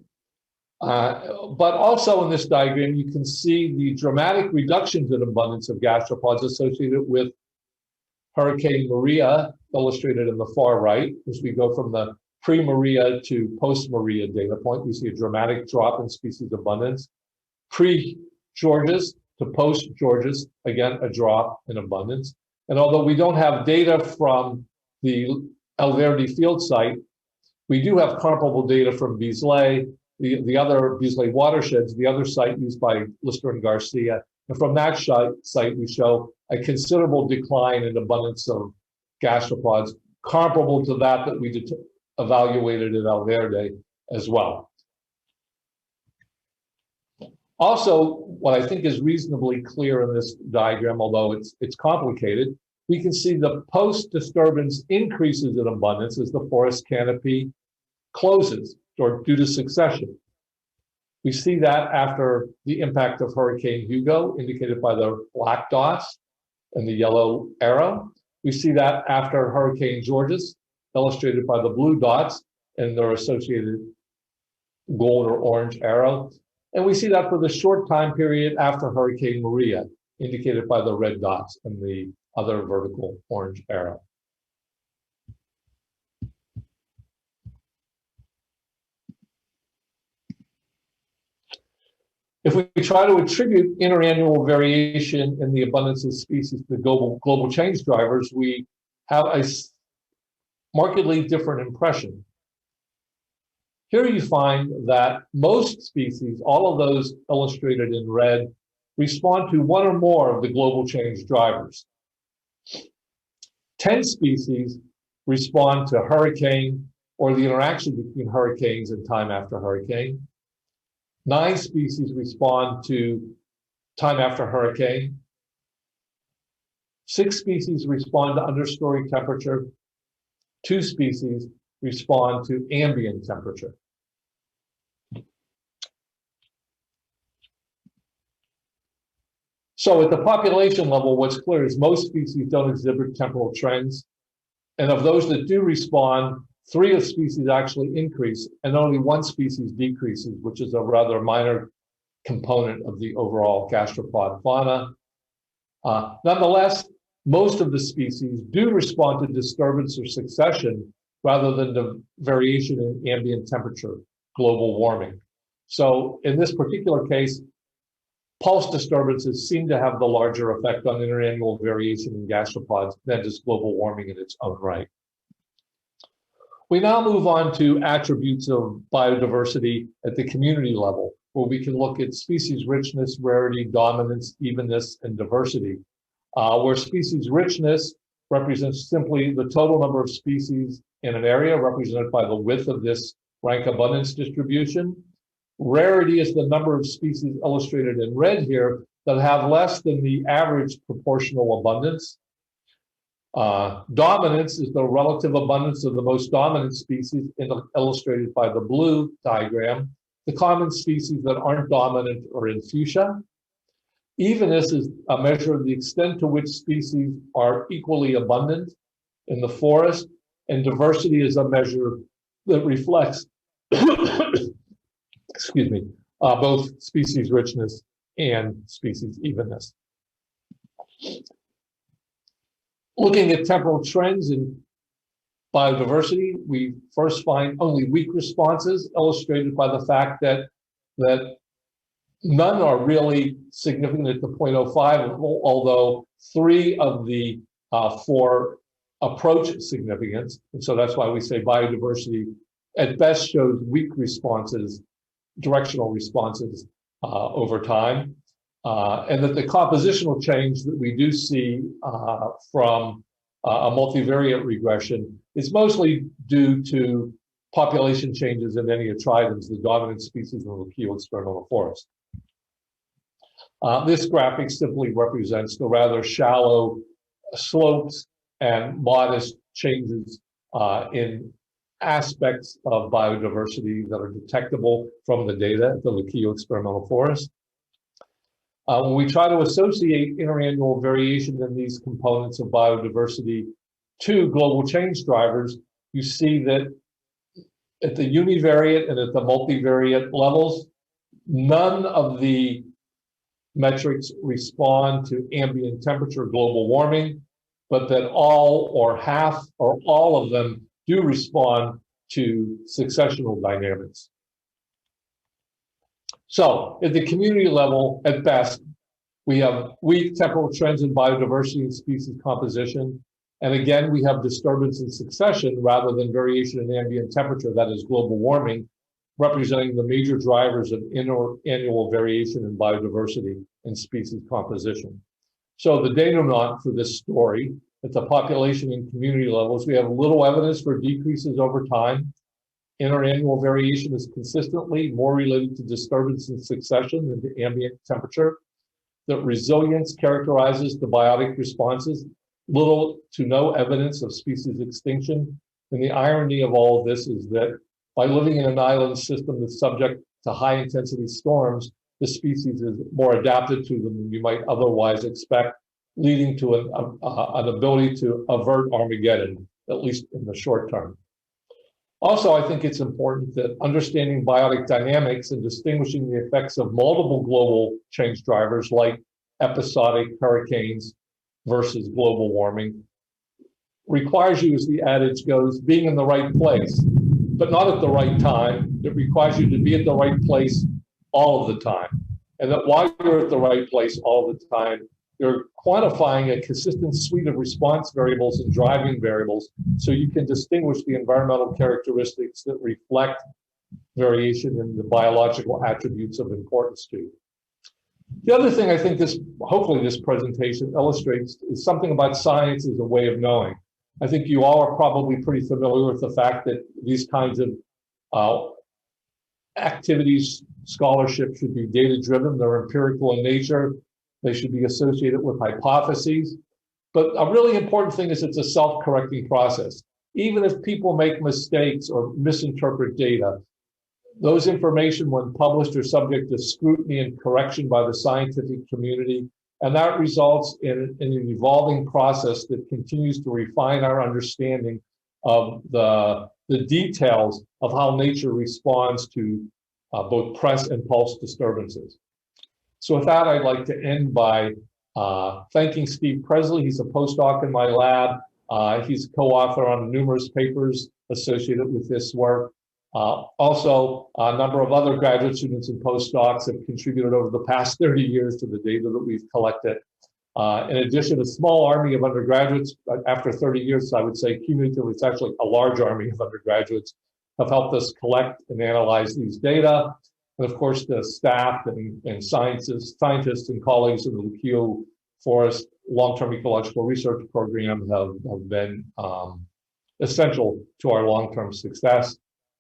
But also in this diagram, you can see the dramatic reductions in abundance of gastropods associated with Hurricane Maria, illustrated in the far right. As we go from the pre-Maria to post-Maria data point, we see a dramatic drop in species abundance. Pre-Georges to post-Georges, again, a drop in abundance. And although we don't have data from the Alverde field site, we do have comparable data from Bislay, the other Bislay watersheds, the other site used by Lister and Garcia. And from that site, we show a considerable decline in abundance of gastropods, comparable to that we evaluated at Alverde as well. Also, what I think is reasonably clear in this diagram, although it's complicated, we can see the post-disturbance increases in abundance as the forest canopy closes or due to succession. We see that after the impact of Hurricane Hugo, indicated by the black dots and the yellow arrow. We see that after Hurricane Georges, illustrated by the blue dots and their associated gold or orange arrow. And we see that for the short time period after Hurricane Maria, indicated by the red dots and the other vertical orange arrow. If we try to attribute interannual variation in the abundance of species to global change drivers, we have a markedly different impression. Here you find that most species, all of those illustrated in red, respond to one or more of the global change drivers. 10 species respond to hurricane or the interaction between hurricanes and time after hurricane. 9 species respond to time after hurricane. 6 species respond to understory temperature. 2 species respond to ambient temperature. So at the population level, what's clear is most species don't exhibit temporal trends. And of those that do respond, 3 of species actually increase and only 1 species decreases, which is a rather minor component of the overall gastropod fauna. Nonetheless, most of the species do respond to disturbance or succession rather than the variation in ambient temperature, global warming. So in this particular case, pulse disturbances seem to have the larger effect on interannual variation in gastropods than just global warming in its own right. We now move on to attributes of biodiversity at the community level, where we can look at species richness, rarity, dominance, evenness, and diversity. Where species richness represents simply the total number of species in an area, represented by the width of this rank abundance distribution. Rarity is the number of species illustrated in red here that have less than the average proportional abundance. Dominance is the relative abundance of the most dominant species illustrated by the blue diagram. The common species that aren't dominant are in fuchsia. Evenness is a measure of the extent to which species are equally abundant in the forest, and diversity is a measure that reflects, excuse me, both species richness and species evenness. Looking at temporal trends in biodiversity, we first find only weak responses, illustrated by the fact that none are really significant at the 0.05 level, although 3 of the 4 approach significance. And so that's why we say biodiversity at best shows weak responses, directional responses over time. And that the compositional change that we do see from a multivariate regression is mostly due to population changes in Eniotridons, the dominant species in the Lucio experimental forest. This graphic simply represents the rather shallow slopes and modest changes in aspects of biodiversity that are detectable from the data at the Lucio experimental forest. When we try to associate interannual variation in these components of biodiversity to global change drivers, you see that at the univariate and at the multivariate levels, none of the metrics respond to ambient temperature global warming, but that all or half or all of them do respond to successional dynamics. So at the community level, at best, we have weak temporal trends in biodiversity and species composition. And again, we have disturbance in succession rather than variation in ambient temperature, that is global warming, representing the major drivers of interannual variation in biodiversity and species composition. So the denouement for this story, at the population and community levels, we have little evidence for decreases over time. Interannual variation is consistently more related to disturbance in succession than to ambient temperature. That resilience characterizes the biotic responses, little to no evidence of species extinction. And the irony of all of this is that by living in an island system that's subject to high intensity storms, the species is more adapted to them than you might otherwise expect, leading to an ability to avert Armageddon, at least in the short term. Also, I think it's important that understanding biotic dynamics and distinguishing the effects of multiple global change drivers like episodic hurricanes versus global warming requires you, as the adage goes, being in the right place, but not at the right time. It requires you to be at the right place all of the time. And that while you're at the right place all the time, you're quantifying a consistent suite of response variables and driving variables so you can distinguish the environmental characteristics that reflect variation in the biological attributes of importance to you. The other thing I think hopefully this presentation illustrates is something about science as a way of knowing. I think you all are probably pretty familiar with the fact that these kinds of activities, scholarship should be data-driven, they're empirical in nature. They should be associated with hypotheses. But a really important thing is it's a self-correcting process. Even if people make mistakes or misinterpret data, those information, when published, are subject to scrutiny and correction by the scientific community. And that results in an evolving process that continues to refine our understanding of the details of how nature responds to both press and pulse disturbances. So with that, I'd like to end by thanking Steve Presley. He's a postdoc in my lab. He's a co-author on numerous papers associated with this work. Also, a number of other graduate students and postdocs have contributed over the past 30 years to the data that we've collected. In addition, a small army of undergraduates, after 30 years, I would say cumulatively, it's actually a large army of undergraduates, have helped us collect and analyze these data. And of course, the staff and scientists and colleagues in the Lucio Forest Long-Term Ecological Research Program have been essential to our long-term success.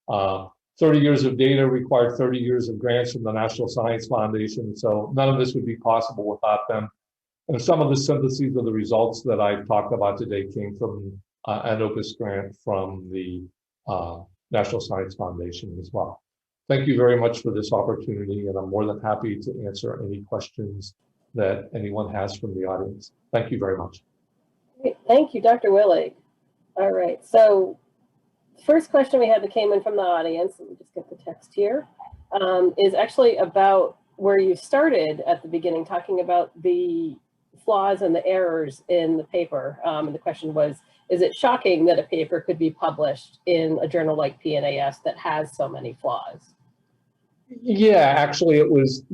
30 years of data required 30 years of grants from the National Science Foundation, so none of this would be possible without them. And some of the syntheses of the results that I've talked about today came from an Opus grant from the National Science Foundation as well. Thank you very much for this opportunity, and I'm more than happy to answer any questions that anyone has from the audience. Thank you very much. Great. Thank you, Dr. Willig. All right, so first question we had that came in from the audience, let me just get the text here, is actually about where you started at the beginning, talking about the flaws and the errors in the paper. And the question was, is it shocking that a paper could be published in a journal like PNAS that has so many flaws? Yeah, actually, it was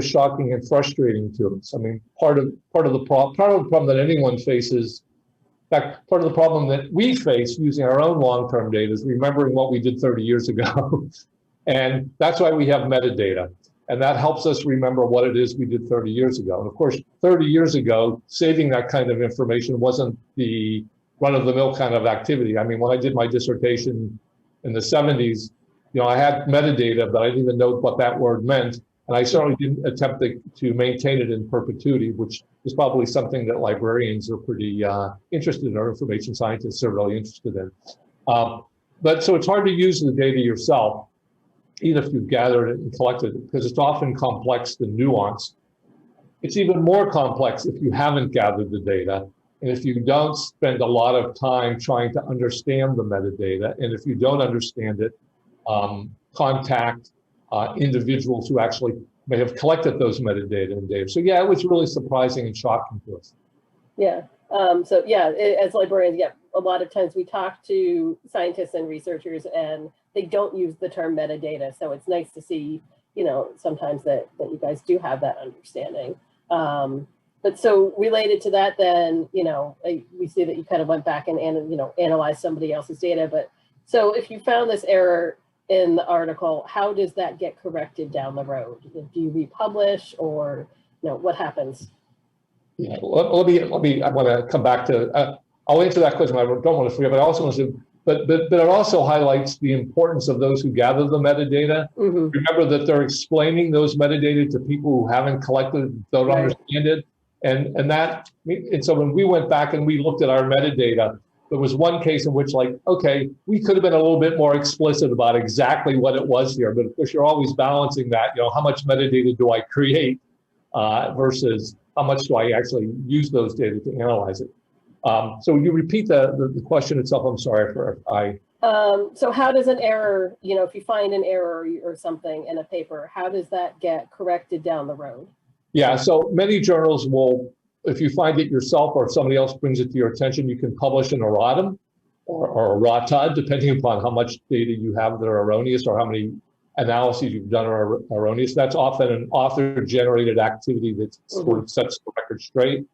shocking and frustrating to us. I mean, part of the problem that anyone faces, in fact, part of the problem that we face using our own long-term data is remembering what we did 30 years ago. And that's why we have metadata. And that helps us remember what it is we did 30 years ago. And of course, 30 years ago, saving that kind of information wasn't the run-of-the-mill kind of activity. I mean, when I did my dissertation in the 70s, you know, I had metadata, but I didn't even know what that word meant. And I certainly didn't attempt to maintain it in perpetuity, which is probably something that librarians are pretty interested in, or information scientists are really interested in. But so it's hard to use the data yourself, even if you've gathered it and collected it, because it's often complex and nuanced. It's even more complex if you haven't gathered the data, and if you don't spend a lot of time trying to understand the metadata, and if you don't understand it, contact individuals who actually may have collected those metadata and data. So yeah, it was really surprising and shocking to us. Yeah. So yeah, as librarians, yeah, a lot of times we talk to scientists and researchers and they don't use the term metadata. So it's nice to see, you know, sometimes that you guys do have that understanding. But so related to that, then, you know, we see that you kind of went back and, you know, analyzed somebody else's data. But so if you found this error in the article, how does that get corrected down the road? Do you republish, or, you know, what happens? Yeah, let me. I want to come back to. I'll answer that question. I don't want to forget, but I also want to. But it also highlights the importance of those who gather the metadata. Mm-hmm. Remember that they're explaining those metadata to people who haven't collected, don't understand it, and so when we went back and we looked at our metadata, there was one case in which, like, okay, we could have been a little bit more explicit about exactly what it was here, but of course you're always balancing that. You know, how much metadata do I create versus how much do I actually use those data to analyze it? So you repeat the question itself. I'm sorry for So how does an error, you know, if you find an error or something in a paper, how does that get corrected down the road? Yeah, so many journals will, if you find it yourself or if somebody else brings it to your attention, you can publish an erratum or errata, depending upon how much data you have that are erroneous or how many analyses you've done are erroneous. That's often an author-generated activity that sort of sets the record straight.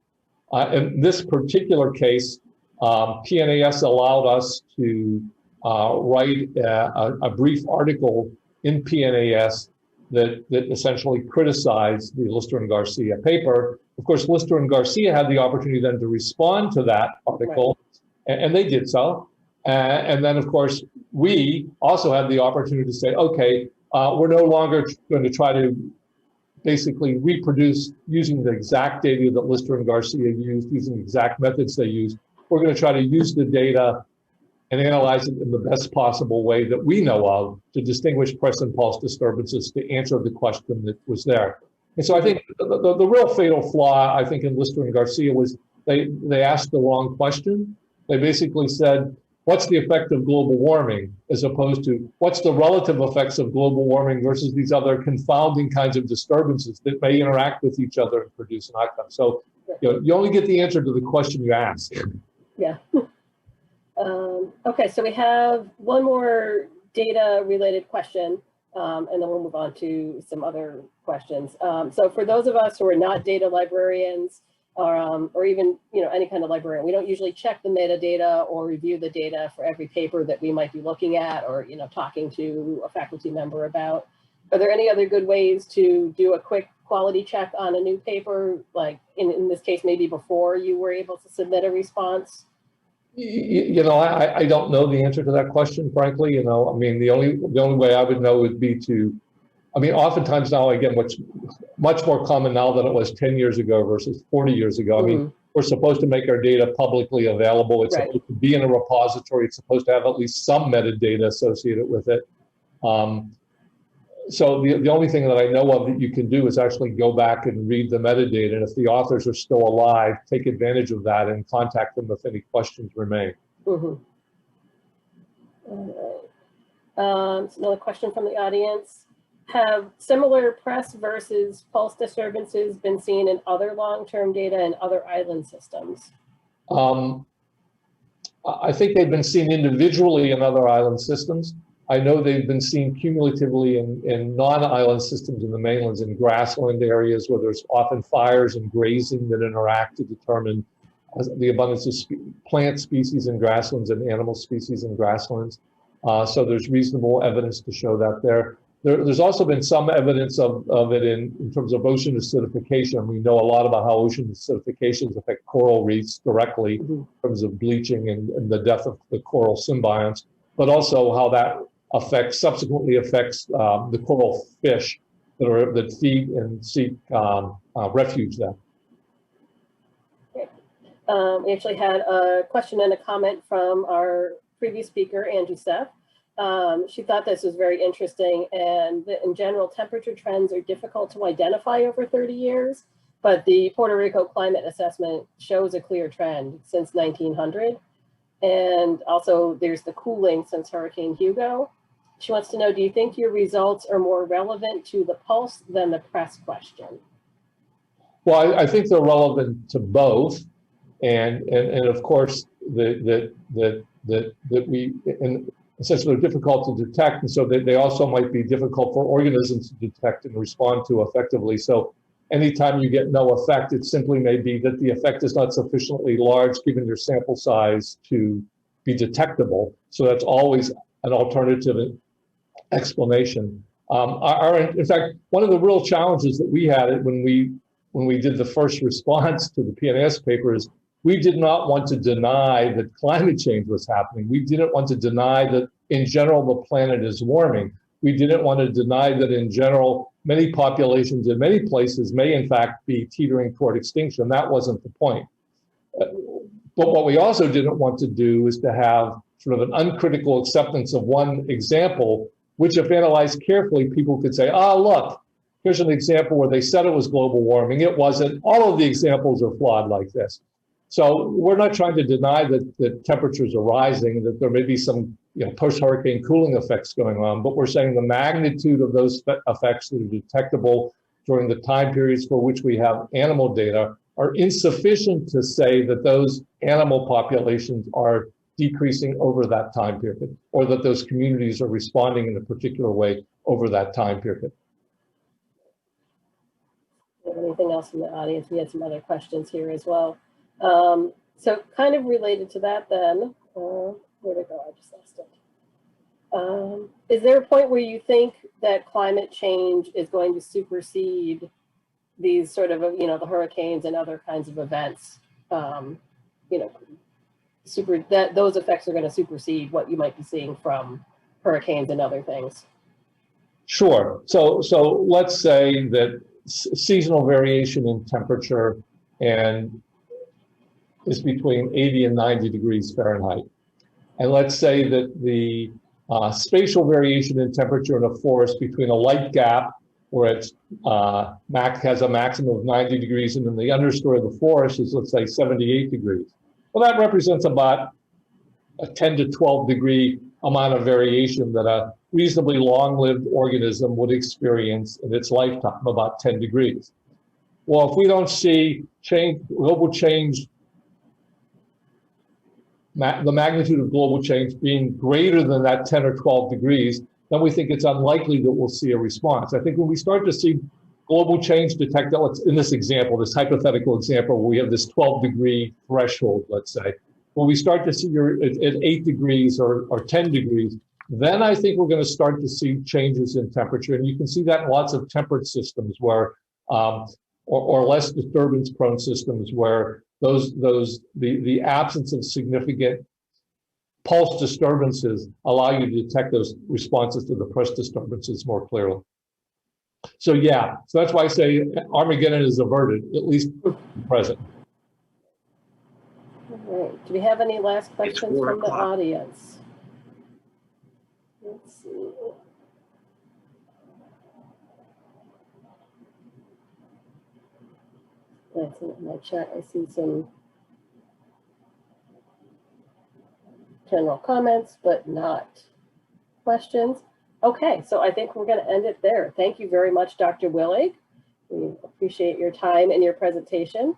In this particular case, PNAS allowed us to write a brief article in PNAS that essentially criticized the Lister and Garcia paper. Of course, Lister and Garcia had the opportunity then to respond to that article, and they did so. And then, of course, we also had the opportunity to say, okay, we're no longer going to try to basically reproduce using the exact data that Lister and Garcia used, using the exact methods they used. We're going to try to use the data and analyze it in the best possible way that we know of to distinguish press and pulse disturbances to answer the question that was there. And so I think the real fatal flaw, I think, in Lister and Garcia was they asked the wrong question. They basically said, what's the effect of global warming, as opposed to what's the relative effects of global warming versus these other confounding kinds of disturbances that may interact with each other and produce an outcome. So you only get the answer to the question you ask. Yeah. Okay, so we have one more data-related question, and then we'll move on to some other questions. So for those of us who are not data librarians, or even, you know, any kind of librarian, we don't usually check the metadata or review the data for every paper that we might be looking at or, you know, talking to a faculty member about. Are there any other good ways to do a quick quality check on a new paper, like in this case, maybe before you were able to submit a response? You know, I don't know the answer to that question, frankly. You know, I mean, the only way I would know would be to, I mean, oftentimes now, again, what's much more common now than it was 10 years ago versus 40 years ago. I mean, we're supposed to make our data publicly available. It's supposed to be in a repository. It's supposed to have at least some metadata associated with it. So the only thing that I know of that you can do is actually go back and read the metadata. And if the authors are still alive, take advantage of that and contact them if any questions remain. Mm-hmm. All right. So another question from the audience. Have similar press versus pulse disturbances been seen in other long-term data and other island systems? I think they've been seen individually in other island systems. I know they've been seen cumulatively in non-island systems in the mainlands and grassland areas where there's often fires and grazing that interact to determine the abundance of plant species in grasslands and animal species in grasslands. So there's reasonable evidence to show that there. There's also been some evidence of it in terms of ocean acidification. We know a lot about how ocean acidifications affect coral reefs directly in terms of bleaching and the death of the coral symbionts, but also how that subsequently affects the coral fish that feed and seek refuge there. We actually had a question and a comment from our previous speaker, Angie Steph. She thought this was very interesting, and that in general, temperature trends are difficult to identify over 30 years, but the Puerto Rico climate assessment shows a clear trend since 1900. And also there's the cooling since Hurricane Hugo. She wants to know, do you think your results are more relevant to the pulse than the press question? Well, I think they're relevant to both. And of course, since they're difficult to detect, and so they also might be difficult for organisms to detect and respond to effectively. So anytime you get no effect, it simply may be that the effect is not sufficiently large given your sample size to be detectable. So that's always an alternative explanation. In fact, one of the real challenges that we had when we did the first response to the PNAS paper is we did not want to deny that climate change was happening. We didn't want to deny that in general the planet is warming. We didn't want to deny that in general many populations in many places may in fact be teetering toward extinction. That wasn't the point. But what we also didn't want to do is to have sort of an uncritical acceptance of one example, which if analyzed carefully, people could say, look, here's an example where they said it was global warming. It wasn't. All of the examples are flawed like this. So we're not trying to deny that temperatures are rising, that there may be some post-hurricane cooling effects going on, but we're saying the magnitude of those effects that are detectable during the time periods for which we have animal data are insufficient to say that those animal populations are decreasing over that time period, or that those communities are responding in a particular way over that time period. Anything else in the audience? We had some other questions here as well. So kind of related to that then, where'd it go? I just lost it. Is there a point where you think that climate change is going to supersede these sort of, the hurricanes and other kinds of events? Those effects are going to supersede what you might be seeing from hurricanes and other things? Sure. So let's say that seasonal variation in temperature is between 80 and 90 degrees Fahrenheit. And let's say that the spatial variation in temperature in a forest between a light gap where it's has a maximum of 90 degrees and then the understory of the forest is, let's say, 78 degrees. Well, that represents about a 10 to 12 degree amount of variation that a reasonably long-lived organism would experience in its lifetime, about 10 degrees. Well, if we don't see global change, the magnitude of global change being greater than that 10 or 12 degrees, then we think it's unlikely that we'll see a response. I think when we start to see global change detected, in this example, this hypothetical example, where we have this 12-degree threshold, let's say, when we start to see at 8 degrees or 10 degrees, then I think we're going to start to see changes in temperature. And you can see that in lots of temperate systems where, or less disturbance-prone systems where the absence of significant pulse disturbances allow you to detect those responses to the press disturbances more clearly. So yeah, so that's why I say Armageddon is averted, at least present. All right. Do we have any last questions from the audience? Let's see. That's in my chat. I see some general comments, but not questions. Okay, so I think we're going to end it there. Thank you very much, Dr. Willig. We appreciate your time and your presentation.